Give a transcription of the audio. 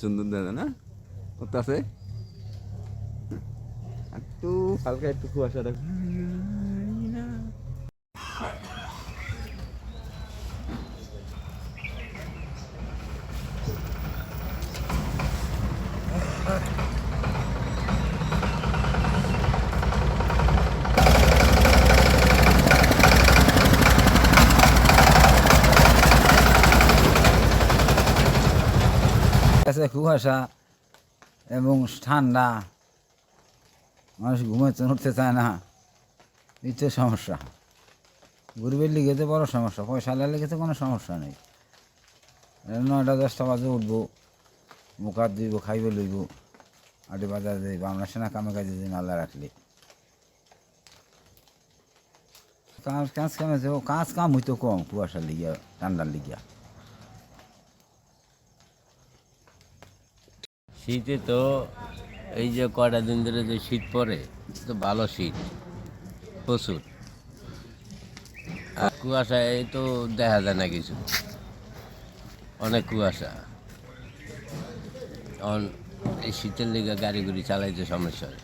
সুন্দর দেখা না আছে একটু হালকা একটু কুয়াশা দেখ আছে কুয়াশা এবং ঠান্ডা, মানুষ ঘুমাতে উঠতে চায় না, এই তো সমস্যা। গরিবের লিগে তো বড় সমস্যা, পয়সালার লিগে তো কোনো সমস্যা নেই। 9টা-10টা বাজে উঠবো, মুখ হাত ধুইব, খাইব লইব, আটে বাজার যাইব, আমরা সেনা কামে কাজে দিন আল্লাহ রাখলে। কাজ কামে যাবো, কাজ কাম হইতো কম কুয়াশার লিগিয়া, ঠান্ডার লিগিয়া। শীতে তো এই যে কয়টা দিন ধরে যে শীত পড়ে, তো ভালো শীত প্রচুর। আর কুয়াশায় তো দেখা যায় না কিছু, অনেক কুয়াশা। এই শীতের লিগে গাড়ি গুড়ি চালাইতে সমস্যা হয়।